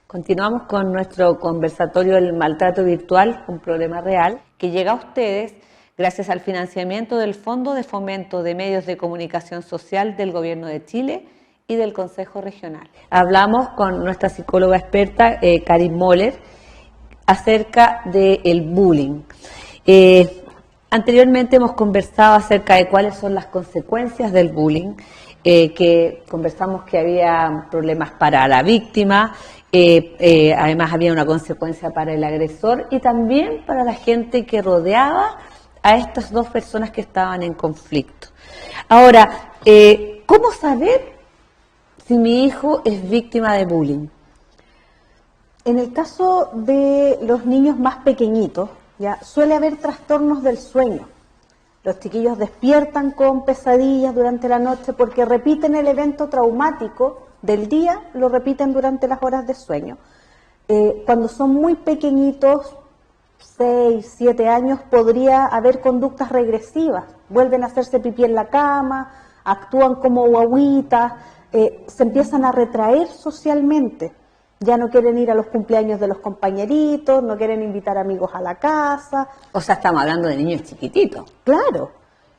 Continuamos con nuestro conversatorio del maltrato virtual, un problema real, que llega a ustedes gracias al financiamiento del Fondo de Fomento de Medios de Comunicación Social del Gobierno de Chile y del Consejo Regional. Hablamos con nuestra psicóloga experta, Karin Moller, acerca del bullying. Anteriormente hemos conversado acerca de cuáles son las consecuencias del bullying, que conversamos que había problemas para la víctima, además había una consecuencia para el agresor y también para la gente que rodeaba a estas dos personas que estaban en conflicto. Ahora, ¿cómo saber si mi hijo es víctima de bullying? En el caso de los niños más pequeñitos, ya suele haber trastornos del sueño. Los chiquillos despiertan con pesadillas durante la noche porque repiten el evento traumático del día, lo repiten durante las horas de sueño. Cuando son muy pequeñitos, 6, 7 años, podría haber conductas regresivas. Vuelven a hacerse pipí en la cama, actúan como guaguitas, se empiezan a retraer socialmente. Ya no quieren ir a los cumpleaños de los compañeritos, no quieren invitar amigos a la casa. O sea, estamos hablando de niños chiquititos. Claro.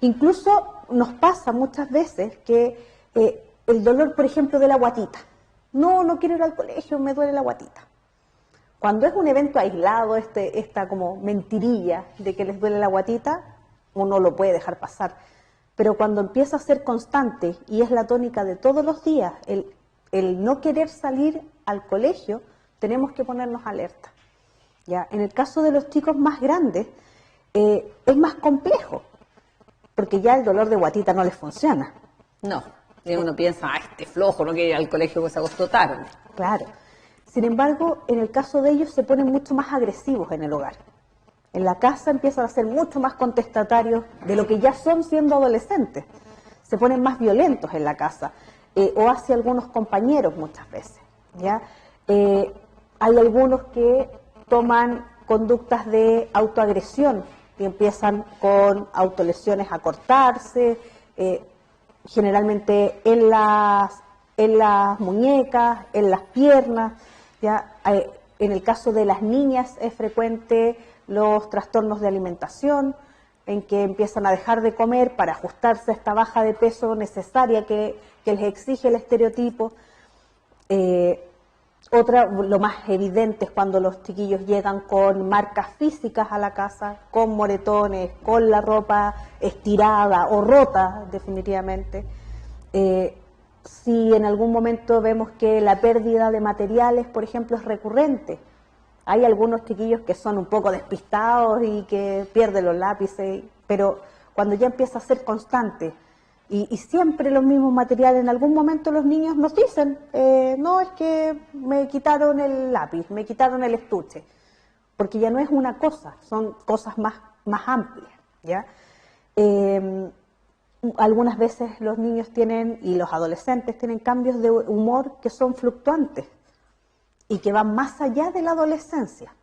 Incluso nos pasa muchas veces que el dolor, por ejemplo, de la guatita. No quiero ir al colegio, me duele la guatita. Cuando es un evento aislado, esta como mentirilla de que les duele la guatita, uno lo puede dejar pasar. Pero cuando empieza a ser constante y es la tónica de todos los días, el no querer salir al colegio, tenemos que ponernos alerta. ¿Ya? En el caso de los chicos más grandes, es más complejo, porque ya el dolor de guatita no les funciona. No, y uno piensa, este flojo, no quiere ir al colegio porque se acostó tarde. Claro. Sin embargo, en el caso de ellos se ponen mucho más agresivos en el hogar. En la casa empiezan a ser mucho más contestatarios de lo que ya son siendo adolescentes. Se ponen más violentos en la casa, o hacia algunos compañeros muchas veces. ¿Ya? Hay algunos que toman conductas de autoagresión y empiezan con autolesiones a cortarse, generalmente en las muñecas, en las piernas. ¿Ya? En el caso de las niñas es frecuente los trastornos de alimentación, en que empiezan a dejar de comer para ajustarse a esta baja de peso necesaria que les exige el estereotipo. Lo más evidente es cuando los chiquillos llegan con marcas físicas a la casa, con moretones, con la ropa estirada o rota definitivamente. Si en algún momento vemos que la pérdida de materiales, por ejemplo, es recurrente, hay algunos chiquillos que son un poco despistados y que pierden los lápices, pero cuando ya empieza a ser constante y siempre los mismos materiales, en algún momento los niños nos dicen, no, es que me quitaron el lápiz, me quitaron el estuche, porque ya no es una cosa, son cosas más amplias, ¿ya? Algunas veces los niños tienen, y los adolescentes tienen cambios de humor que son fluctuantes y que van más allá de la adolescencia.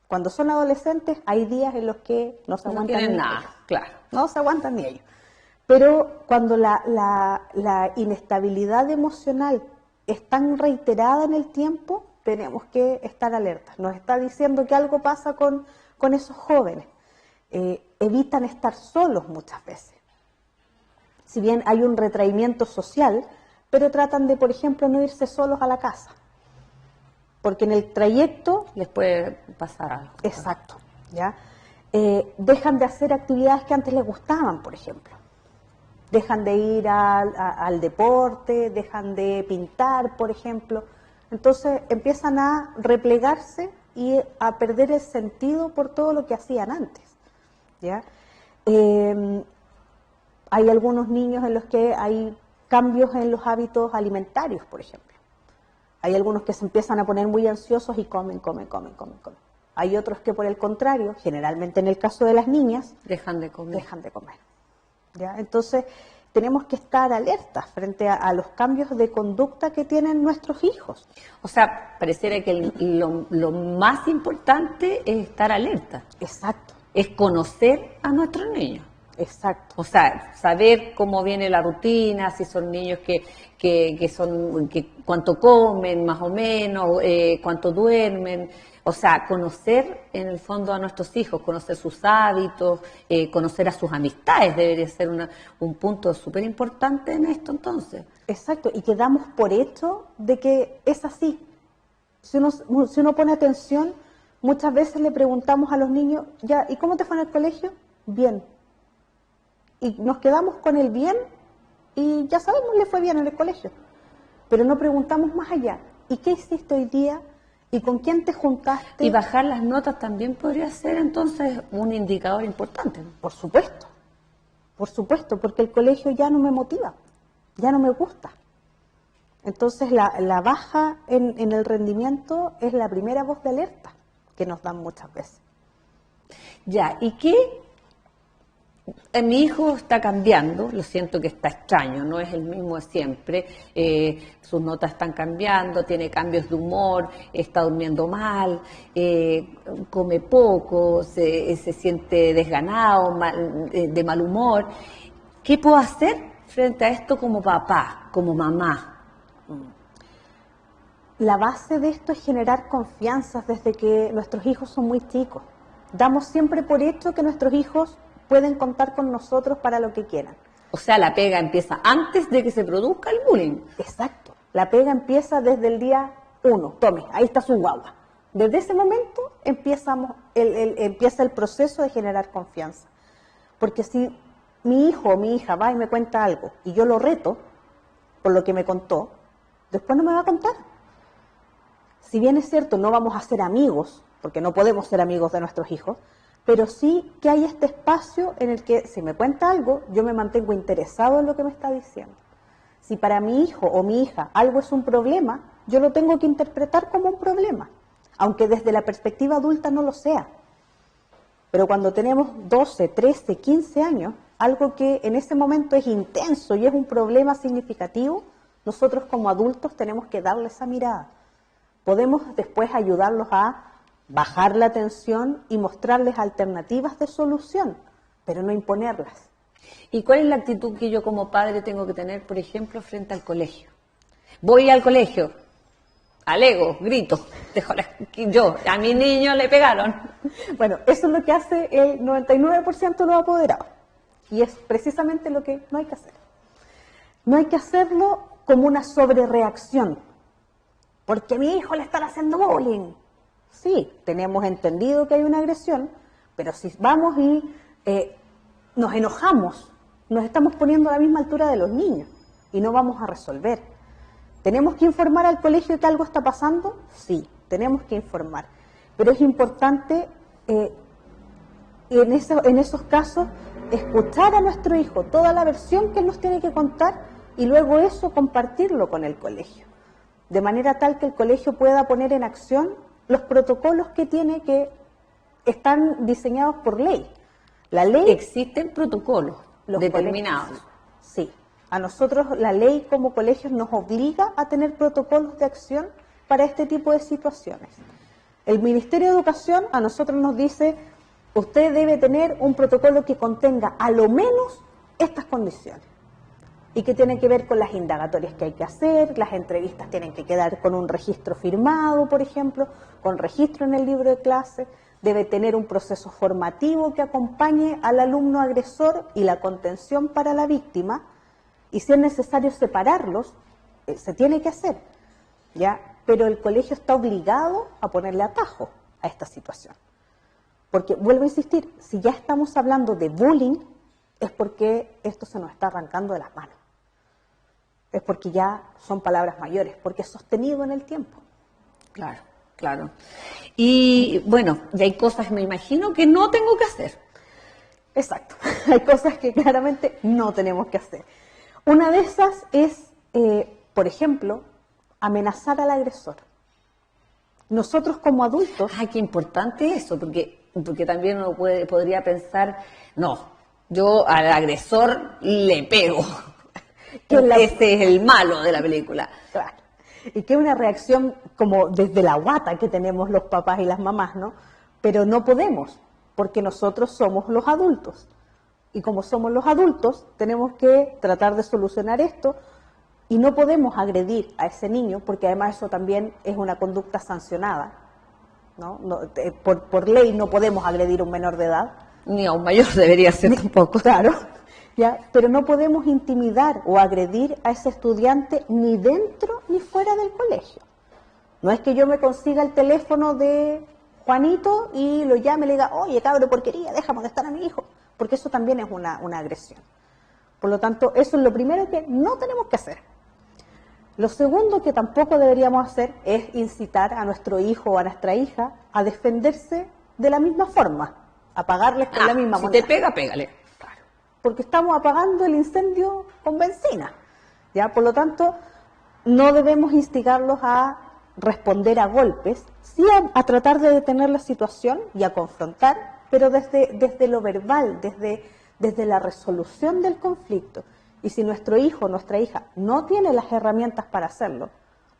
Cuando son adolescentes hay días en los que no se aguantan ni nada, ellos. claro. No se aguantan ni ellos. Pero cuando la inestabilidad emocional es tan reiterada en el tiempo, tenemos que estar alertas. Nos está diciendo que algo pasa con esos jóvenes. Evitan estar solos muchas veces. Si bien hay un retraimiento social, pero tratan de, por ejemplo, no irse solos a la casa. Porque en el trayecto les puede pasar algo. Exacto, ¿ya? Dejan de hacer actividades que antes les gustaban, por ejemplo. Dejan de ir al deporte, dejan de pintar, por ejemplo. Entonces empiezan a replegarse y a perder el sentido por todo lo que hacían antes, ¿ya? Hay algunos niños en los que hay cambios en los hábitos alimentarios, por ejemplo. Hay algunos que se empiezan a poner muy ansiosos y comen. Hay otros que, por el contrario, generalmente en el caso de las niñas, Dejan de comer. ¿Ya? Entonces, tenemos que estar alertas frente a los cambios de conducta que tienen nuestros hijos. O sea, pareciera que lo más importante es estar alerta. Exacto. Es conocer a nuestros niños. Exacto. O sea, saber cómo viene la rutina, si son niños que cuánto comen más o menos, cuánto duermen. O sea, conocer en el fondo a nuestros hijos, conocer sus hábitos, conocer a sus amistades, debería ser un punto súper importante en esto entonces. Exacto, y que damos por hecho de que es así. Si uno pone atención, muchas veces le preguntamos a los niños, ya, ¿y cómo te fue en el colegio? Bien. Y nos quedamos con el bien y ya sabemos, le fue bien en el colegio. Pero no preguntamos más allá. ¿Y qué hiciste hoy día? ¿Y con quién te juntaste? Y bajar las notas también podría ser entonces un indicador importante, ¿no? Por supuesto, porque el colegio ya no me motiva, ya no me gusta. Entonces la baja en el rendimiento es la primera voz de alerta que nos dan muchas veces. Ya, ¿y qué? Mi hijo está cambiando, lo siento que está extraño, no es el mismo de siempre, sus notas están cambiando, tiene cambios de humor, está durmiendo mal, come poco, se siente desganado, de mal humor. ¿Qué puedo hacer frente a esto como papá, como mamá? La base de esto es generar confianza desde que nuestros hijos son muy chicos. Damos siempre por hecho que nuestros hijos pueden contar con nosotros para lo que quieran. O sea, la pega empieza antes de que se produzca el bullying. Exacto. La pega empieza desde el día 1. Tome, ahí está su guagua. Desde ese momento empieza el proceso de generar confianza. Porque si mi hijo o mi hija va y me cuenta algo y yo lo reto por lo que me contó, después no me va a contar. Si bien es cierto, no vamos a ser amigos, porque no podemos ser amigos de nuestros hijos, pero sí que hay este espacio en el que si me cuenta algo, yo me mantengo interesado en lo que me está diciendo. Si para mi hijo o mi hija algo es un problema, yo lo tengo que interpretar como un problema, aunque desde la perspectiva adulta no lo sea. Pero cuando tenemos 12, 13, 15 años, algo que en ese momento es intenso y es un problema significativo, nosotros como adultos tenemos que darle esa mirada. Podemos después ayudarlos a bajar la tensión y mostrarles alternativas de solución, pero no imponerlas. ¿Y cuál es la actitud que yo como padre tengo que tener, por ejemplo, frente al colegio? Voy al colegio, alego, grito, a mi niño le pegaron. Bueno, eso es lo que hace el 99% de los apoderados, y es precisamente lo que no hay que hacer. No hay que hacerlo como una sobrereacción, porque a mi hijo le están haciendo bullying. Sí, tenemos entendido que hay una agresión, pero si vamos y nos enojamos, nos estamos poniendo a la misma altura de los niños y no vamos a resolver. ¿Tenemos que informar al colegio que algo está pasando? Sí, tenemos que informar. Pero es importante en esos casos escuchar a nuestro hijo toda la versión que él nos tiene que contar y luego eso compartirlo con el colegio. De manera tal que el colegio pueda poner en acción los protocolos que tiene, que están diseñados por ley. La ley... Existen protocolos determinados. Sí. A nosotros la ley como colegios nos obliga a tener protocolos de acción para este tipo de situaciones. El Ministerio de Educación a nosotros nos dice, usted debe tener un protocolo que contenga a lo menos estas condiciones. Y que tiene que ver con las indagatorias que hay que hacer, las entrevistas tienen que quedar con un registro firmado, por ejemplo, con registro en el libro de clase, debe tener un proceso formativo que acompañe al alumno agresor y la contención para la víctima, y si es necesario separarlos, se tiene que hacer, ¿ya? Pero el colegio está obligado a ponerle atajo a esta situación. Porque, vuelvo a insistir, si ya estamos hablando de bullying, es porque esto se nos está arrancando de las manos. Es porque ya son palabras mayores, porque es sostenido en el tiempo. Claro, claro. Y bueno, y hay cosas, me imagino, que no tengo que hacer. Exacto, hay cosas que claramente no tenemos que hacer. Una de esas es, por ejemplo, amenazar al agresor. Nosotros como adultos... Ay, qué importante eso, porque también uno podría pensar, no, yo al agresor le pego. Ese es el malo de la película. Claro. Y que es una reacción como desde la guata que tenemos los papás y las mamás, ¿no? Pero no podemos, porque nosotros somos los adultos. Y como somos los adultos, tenemos que tratar de solucionar esto y no podemos agredir a ese niño, porque además eso también es una conducta sancionada, ¿no? Por ley no podemos agredir a un menor de edad. Ni a un mayor debería ser tampoco. Claro. ¿Ya? Pero no podemos intimidar o agredir a ese estudiante ni dentro ni fuera del colegio. No es que yo me consiga el teléfono de Juanito y lo llame y le diga, oye, cabro, porquería, deja molestar a mi hijo, porque eso también es una agresión. Por lo tanto, eso es lo primero que no tenemos que hacer. Lo segundo que tampoco deberíamos hacer es incitar a nuestro hijo o a nuestra hija a defenderse de la misma forma, a pagarles con la misma moneda. Si te pega, pégale. Porque estamos apagando el incendio con benzina, ¿ya? Por lo tanto, no debemos instigarlos a responder a golpes, sí a tratar de detener la situación y a confrontar, pero desde lo verbal, desde la resolución del conflicto. Y si nuestro hijo o nuestra hija no tiene las herramientas para hacerlo,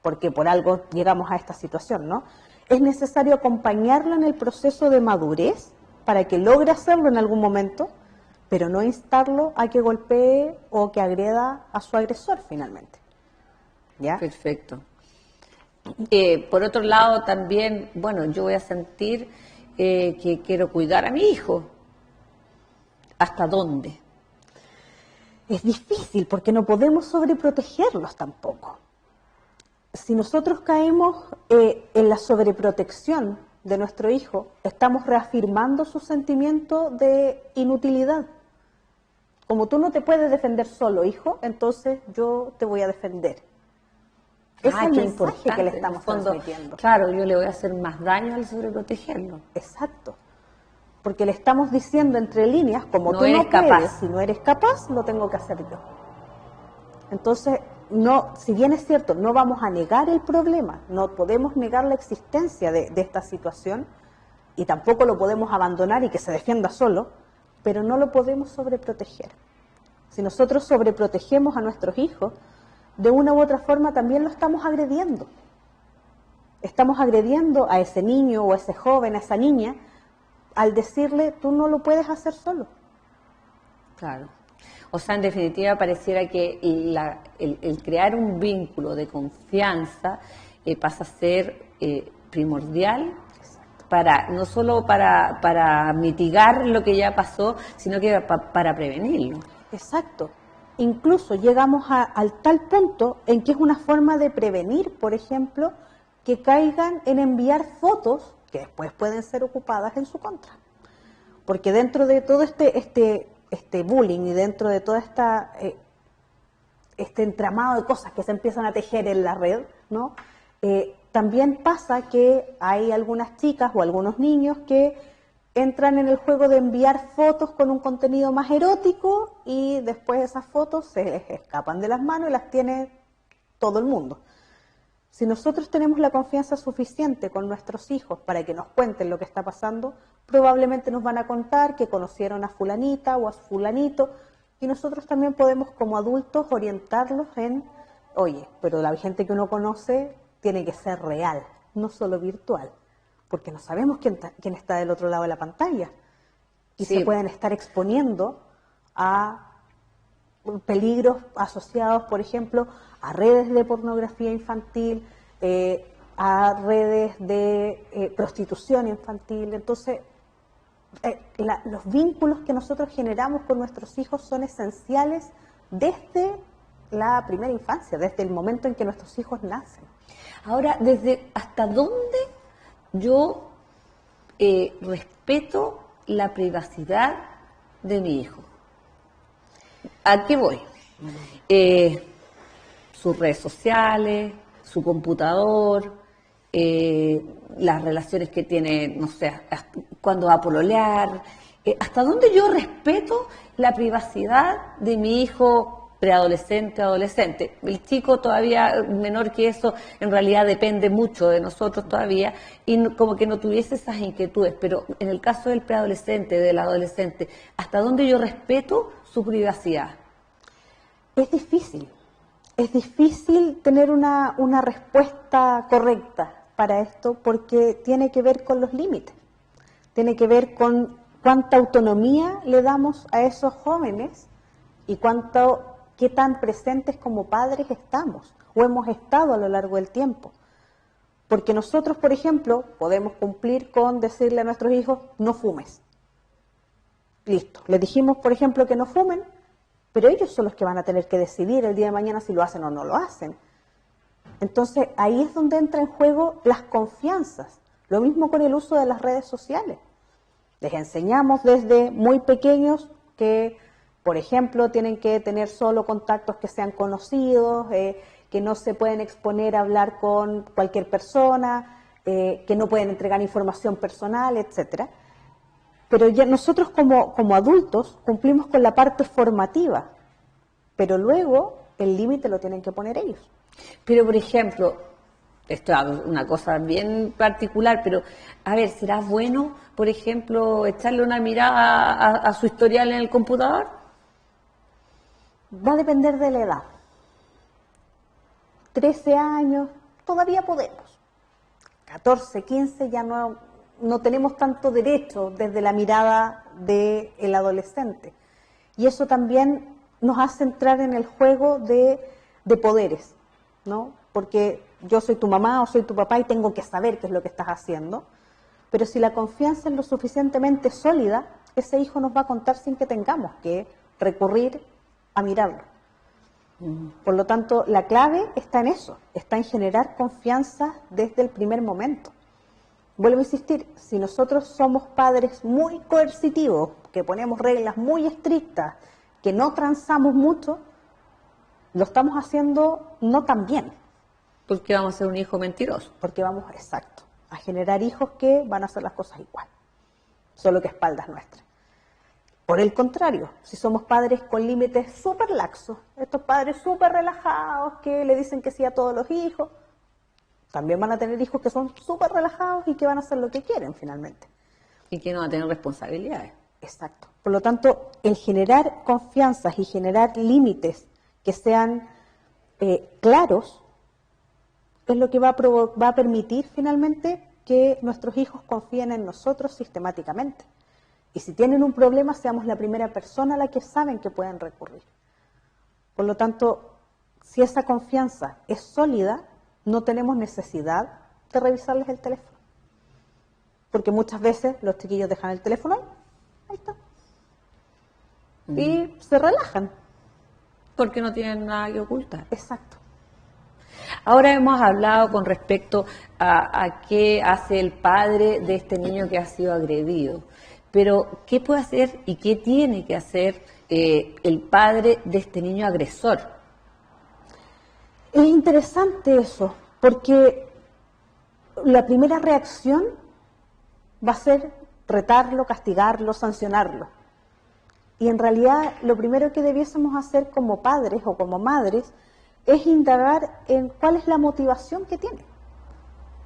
porque por algo llegamos a esta situación, ¿no? Es necesario acompañarlo en el proceso de madurez para que logre hacerlo en algún momento, pero no instarlo a que golpee o que agreda a su agresor finalmente. ¿Ya? Perfecto. Por otro lado, también, bueno, yo voy a sentir que quiero cuidar a mi hijo. ¿Hasta dónde? Es difícil porque no podemos sobreprotegerlos tampoco. Si nosotros caemos en la sobreprotección de nuestro hijo, estamos reafirmando su sentimiento de inutilidad. Como tú no te puedes defender solo, hijo, entonces yo te voy a defender. Ese es el mensaje que le estamos transmitiendo. Claro, yo le voy a hacer más daño al sobreprotegerlo. Exacto. Porque le estamos diciendo entre líneas, como tú no puedes, si no eres capaz, lo tengo que hacer yo. Entonces, no, si bien es cierto, no vamos a negar el problema, no podemos negar la existencia de esta situación y tampoco lo podemos abandonar y que se defienda solo, pero no lo podemos sobreproteger. Si nosotros sobreprotegemos a nuestros hijos, de una u otra forma también lo estamos agrediendo. Estamos agrediendo a ese niño o a ese joven, a esa niña, al decirle, tú no lo puedes hacer solo. Claro. O sea, en definitiva, pareciera que el crear un vínculo de confianza pasa a ser primordial no solo para mitigar lo que ya pasó, sino que para prevenirlo. Exacto. Incluso llegamos al tal punto en que es una forma de prevenir, por ejemplo, que caigan en enviar fotos que después pueden ser ocupadas en su contra. Porque dentro de todo este bullying y dentro de todo este entramado de cosas que se empiezan a tejer en la red, ¿no? También pasa que hay algunas chicas o algunos niños que entran en el juego de enviar fotos con un contenido más erótico y después esas fotos se les escapan de las manos y las tiene todo el mundo. Si nosotros tenemos la confianza suficiente con nuestros hijos para que nos cuenten lo que está pasando, probablemente nos van a contar que conocieron a fulanita o a fulanito y nosotros también podemos como adultos orientarlos en, oye, pero la gente que uno conoce tiene que ser real, no solo virtual, porque no sabemos quién está del otro lado de la pantalla y se pueden estar exponiendo a peligros asociados, por ejemplo, a redes de pornografía infantil, a redes de prostitución infantil. Entonces, los vínculos que nosotros generamos con nuestros hijos son esenciales desde la primera infancia, desde el momento en que nuestros hijos nacen. Ahora, ¿hasta dónde yo respeto la privacidad de mi hijo? ¿A qué voy? Sus redes sociales, su computador, las relaciones que tiene, no sé, cuando va a pololear. ¿Hasta dónde yo respeto la privacidad de mi hijo preadolescente, adolescente. El chico todavía menor que eso, en realidad depende mucho de nosotros todavía y como que no tuviese esas inquietudes, pero en el caso del preadolescente, del adolescente, ¿hasta dónde yo respeto su privacidad? Es difícil tener una respuesta correcta para esto porque tiene que ver con los límites, tiene que ver con cuánta autonomía le damos a esos jóvenes y qué tan presentes como padres estamos o hemos estado a lo largo del tiempo. Porque nosotros, por ejemplo, podemos cumplir con decirle a nuestros hijos, no fumes. Listo. Les dijimos, por ejemplo, que no fumen, pero ellos son los que van a tener que decidir el día de mañana si lo hacen o no lo hacen. Entonces, ahí es donde entra en juego las confianzas. Lo mismo con el uso de las redes sociales. Les enseñamos desde muy pequeños que, por ejemplo, tienen que tener solo contactos que sean conocidos, que no se pueden exponer a hablar con cualquier persona, que no pueden entregar información personal, etcétera. Pero ya nosotros como adultos cumplimos con la parte formativa, pero luego el límite lo tienen que poner ellos. Pero, por ejemplo, esto es una cosa bien particular, pero, a ver, ¿será bueno, por ejemplo, echarle una mirada a su historial en el computador? Va a depender de la edad. 13 años, todavía podemos. 14, 15 ya no tenemos tanto derecho desde la mirada del adolescente. Y eso también nos hace entrar en el juego de poderes, ¿no? Porque yo soy tu mamá o soy tu papá y tengo que saber qué es lo que estás haciendo. Pero si la confianza es lo suficientemente sólida, ese hijo nos va a contar sin que tengamos que recurrir a mirarlo. Por lo tanto, la clave está en eso, está en generar confianza desde el primer momento. Vuelvo a insistir, si nosotros somos padres muy coercitivos, que ponemos reglas muy estrictas, que no transamos mucho, lo estamos haciendo no tan bien. Porque vamos a ser un hijo mentiroso. Porque vamos, exacto, a generar hijos que van a hacer las cosas igual, solo que a espaldas nuestras. Por el contrario, si somos padres con límites súper laxos, estos padres súper relajados que le dicen que sí a todos los hijos, también van a tener hijos que son súper relajados y que van a hacer lo que quieren finalmente. Y que no van a tener responsabilidades. Exacto. Por lo tanto, el generar confianzas y generar límites que sean claros es lo que va a permitir finalmente que nuestros hijos confíen en nosotros sistemáticamente. Y si tienen un problema, seamos la primera persona a la que saben que pueden recurrir. Por lo tanto, si esa confianza es sólida, no tenemos necesidad de revisarles el teléfono. Porque muchas veces los chiquillos dejan el teléfono ahí está. Y se relajan. Porque no tienen nada que ocultar. Exacto. Ahora hemos hablado con respecto a qué hace el padre de este niño que ha sido agredido. Pero, ¿qué puede hacer y qué tiene que hacer el padre de este niño agresor? Es interesante eso, porque la primera reacción va a ser retarlo, castigarlo, sancionarlo. Y en realidad lo primero que debiésemos hacer como padres o como madres es indagar en cuál es la motivación que tiene.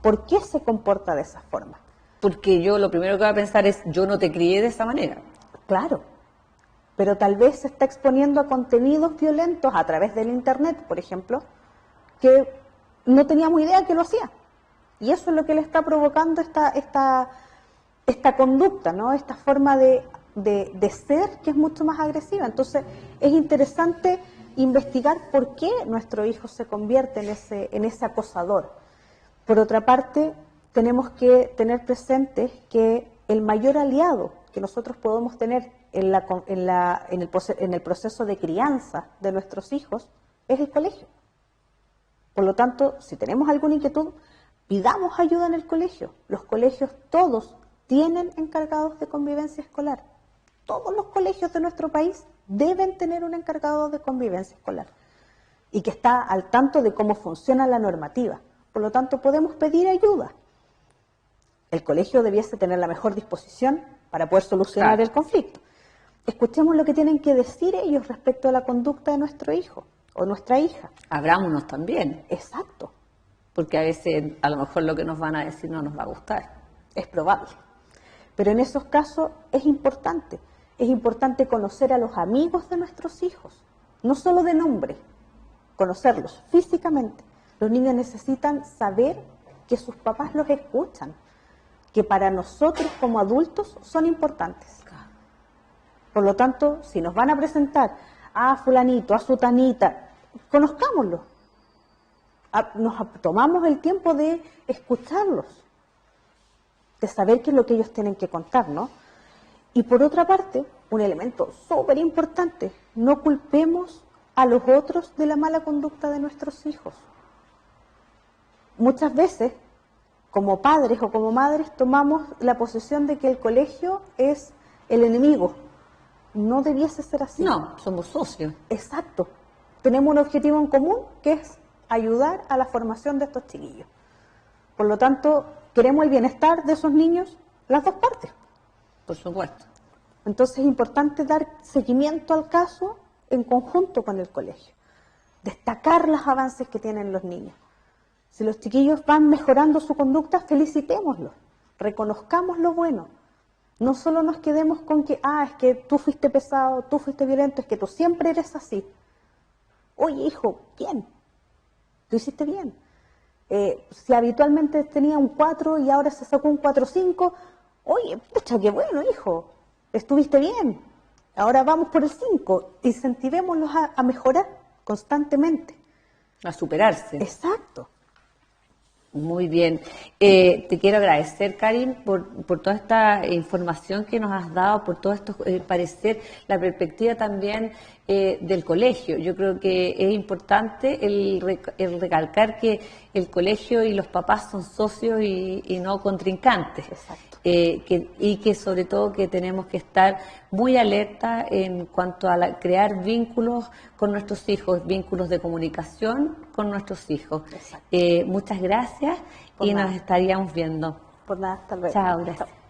¿Por qué se comporta de esa forma? Porque yo lo primero que voy a pensar es, yo no te crié de esa manera. Claro, pero tal vez se está exponiendo a contenidos violentos a través del Internet, por ejemplo, que no teníamos idea que lo hacía. Y eso es lo que le está provocando esta conducta, ¿no? Esta forma de ser que es mucho más agresiva. Entonces, es interesante investigar por qué nuestro hijo se convierte en ese acosador. Por otra parte, tenemos que tener presente que el mayor aliado que nosotros podemos tener en el proceso de crianza de nuestros hijos es el colegio. Por lo tanto, si tenemos alguna inquietud, pidamos ayuda en el colegio. Los colegios todos tienen encargados de convivencia escolar. Todos los colegios de nuestro país deben tener un encargado de convivencia escolar y que está al tanto de cómo funciona la normativa. Por lo tanto, podemos pedir ayuda. El colegio debiese tener la mejor disposición para poder solucionar el conflicto. Escuchemos lo que tienen que decir ellos respecto a la conducta de nuestro hijo o nuestra hija. Abrámonos también, Exacto, porque a veces a lo mejor lo que nos van a decir no nos va a gustar. es probable. Pero en esos casos es importante conocer a los amigos de nuestros hijos, no solo de nombre, conocerlos físicamente. Los niños necesitan saber que sus papás los escuchan, que para nosotros como adultos son importantes. Por lo tanto, si nos van a presentar a fulanito, a sutanita, conozcámoslo. Nos tomamos el tiempo de escucharlos, de saber qué es lo que ellos tienen que contar, ¿no? Y por otra parte, un elemento súper importante, no culpemos a los otros de la mala conducta de nuestros hijos. Muchas veces, como padres o como madres, tomamos la posición de que el colegio es el enemigo. No debiese ser así. No, somos socios. Exacto. Tenemos un objetivo en común, que es ayudar a la formación de estos chiquillos. Por lo tanto, queremos el bienestar de esos niños, las dos partes. Por supuesto. Entonces es importante dar seguimiento al caso en conjunto con el colegio. Destacar los avances que tienen los niños. Si los chiquillos van mejorando su conducta, felicitémoslos. Reconozcamos lo bueno. No solo nos quedemos con que, es que tú fuiste pesado, tú fuiste violento, es que tú siempre eres así. Oye, hijo, bien. Tú hiciste bien. Si habitualmente tenía un 4 y ahora se sacó un 4.5, oye, pucha, qué bueno, hijo. Estuviste bien. Ahora vamos por el 5. Incentivémoslos a mejorar constantemente. A superarse. Exacto. Muy bien. Te quiero agradecer, Karin, por toda esta información que nos has dado, por todo esto, parecer, la perspectiva también del colegio. Yo creo que es importante el recalcar que el colegio y los papás son socios y no contrincantes. Exacto. Y que sobre todo que tenemos que estar muy alerta en cuanto a crear vínculos con nuestros hijos, vínculos de comunicación con nuestros hijos. Exacto. Muchas gracias Por y nada. nos estaríamos viendo. Por nada, hasta luego. Chao, gracias. Chao.